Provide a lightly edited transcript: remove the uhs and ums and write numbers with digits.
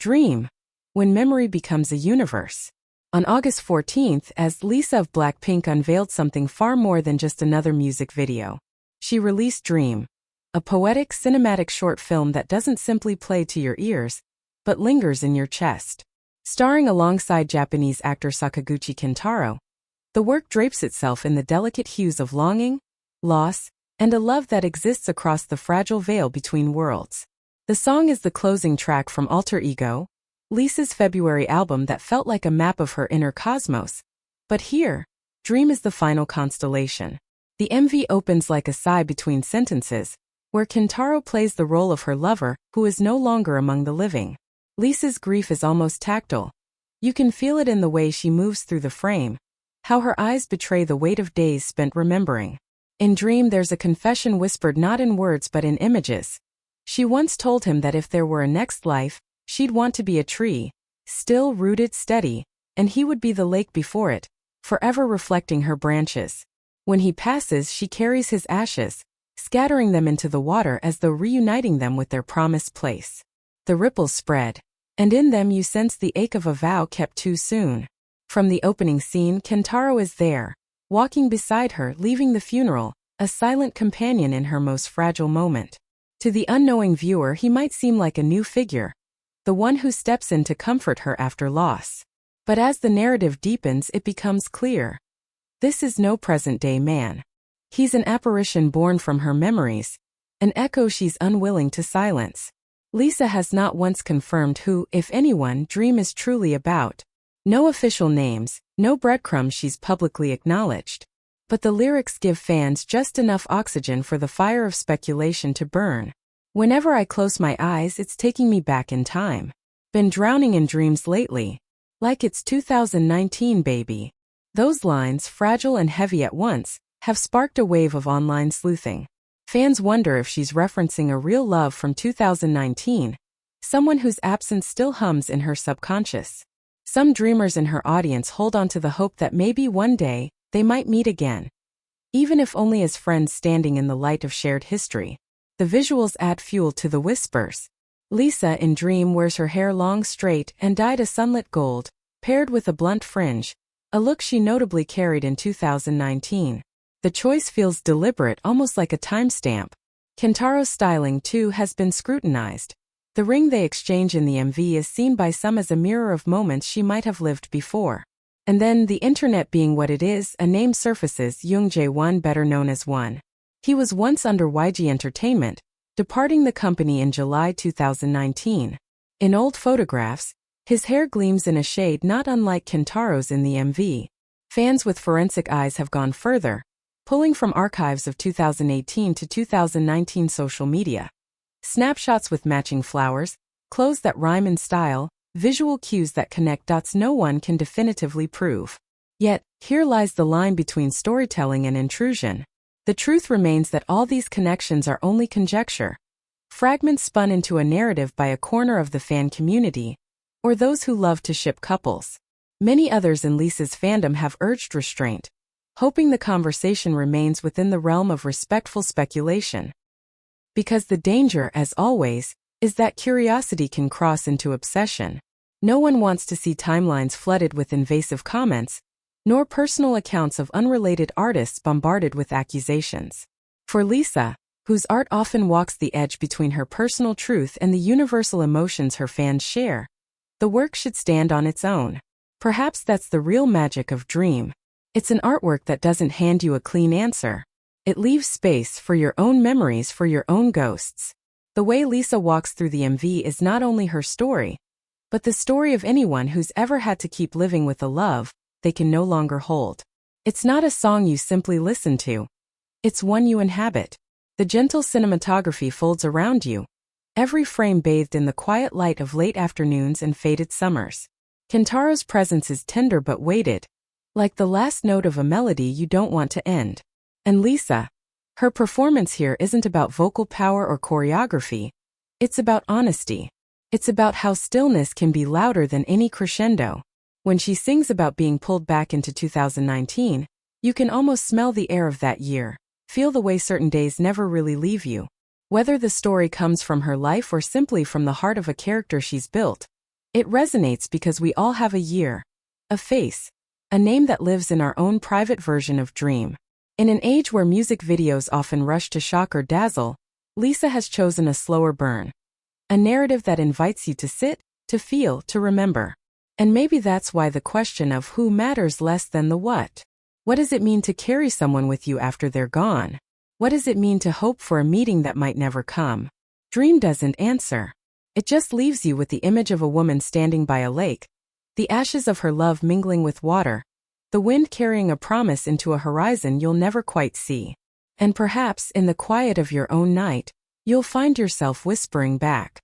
Dream. When memory becomes a universe. On August 14th, as Lisa of Blackpink unveiled something far more than just another music video. She released Dream, a poetic cinematic short film that doesn't simply play to your ears, but lingers in your chest. Starring alongside Japanese actor Sakaguchi Kentaro, the work drapes itself in the delicate hues of longing, loss, and a love that exists across the fragile veil between worlds. The song is the closing track from Alter Ego, Lisa's February album that felt like a map of her inner cosmos. But here, Dream is the final constellation. The MV opens like a sigh between sentences, where Kentaro plays the role of her lover, who is no longer among the living. Lisa's grief is almost tactile. You can feel it in the way she moves through the frame, how her eyes betray the weight of days spent remembering. In Dream, there's a confession whispered not in words but in images. She once told him that if there were a next life, she'd want to be a tree, still rooted steady, and he would be the lake before it, forever reflecting her branches. When he passes, she carries his ashes, scattering them into the water as though reuniting them with their promised place. The ripples spread, and in them you sense the ache of a vow kept too soon. From the opening scene, Kentaro is there, walking beside her, leaving the funeral, a silent companion in her most fragile moment. To the unknowing viewer, he might seem like a new figure, the one who steps in to comfort her after loss. But as the narrative deepens, it becomes clear. This is no present-day man. He's an apparition born from her memories, an echo she's unwilling to silence. Lisa has not once confirmed who, if anyone, Dream is truly about. No official names, no breadcrumbs she's publicly acknowledged. But the lyrics give fans just enough oxygen for the fire of speculation to burn. Whenever I close my eyes, it's taking me back in time. Been drowning in dreams lately. Like it's 2019, baby. Those lines, fragile and heavy at once, have sparked a wave of online sleuthing. Fans wonder if she's referencing a real love from 2019, someone whose absence still hums in her subconscious. Some dreamers in her audience hold on to the hope that maybe one day, they might meet again. Even if only as friends standing in the light of shared history. The visuals add fuel to the whispers. Lisa in Dream wears her hair long straight and dyed a sunlit gold, paired with a blunt fringe, a look she notably carried in 2019. The choice feels deliberate, almost like a timestamp. Kentaro's styling, too, has been scrutinized. The ring they exchange in the MV is seen by some as a mirror of moments she might have lived before. And then, the internet being what it is, a name surfaces: Jung Jaewon, better known as One. He was once under YG Entertainment, departing the company in July 2019. In old photographs, his hair gleams in a shade not unlike Kentaro's in the MV. Fans with forensic eyes have gone further, pulling from archives of 2018 to 2019 social media. Snapshots with matching flowers, clothes that rhyme in style, visual cues that connect dots no one can definitively prove. Yet, here lies the line between storytelling and intrusion. The truth remains that all these connections are only conjecture, fragments spun into a narrative by a corner of the fan community, or those who love to ship couples. Many others in Lisa's fandom have urged restraint, hoping the conversation remains within the realm of respectful speculation. Because the danger, as always, is that curiosity can cross into obsession. No one wants to see timelines flooded with invasive comments, nor personal accounts of unrelated artists bombarded with accusations. For Lisa, whose art often walks the edge between her personal truth and the universal emotions her fans share, the work should stand on its own. Perhaps that's the real magic of Dream. It's an artwork that doesn't hand you a clean answer. It leaves space for your own memories, for your own ghosts. The way Lisa walks through the MV is not only her story, but the story of anyone who's ever had to keep living with a love they can no longer hold. It's not a song you simply listen to. It's one you inhabit. The gentle cinematography folds around you, every frame bathed in the quiet light of late afternoons and faded summers. Kentaro's presence is tender but weighted, like the last note of a melody you don't want to end. And Lisa, her performance here isn't about vocal power or choreography. It's about honesty. It's about how stillness can be louder than any crescendo. When she sings about being pulled back into 2019, you can almost smell the air of that year, feel the way certain days never really leave you. Whether the story comes from her life or simply from the heart of a character she's built, It resonates because we all have a year, a face, a name that lives in our own private version of dream. In an age where music videos often rush to shock or dazzle, Lisa has chosen a slower burn. A narrative that invites you to sit, to feel, to remember. And maybe that's why the question of who matters less than the what. What does it mean to carry someone with you after they're gone? What does it mean to hope for a meeting that might never come? Dream doesn't answer. It just leaves you with the image of a woman standing by a lake, the ashes of her love mingling with water, the wind carrying a promise into a horizon you'll never quite see. And perhaps in the quiet of your own night, you'll find yourself whispering back,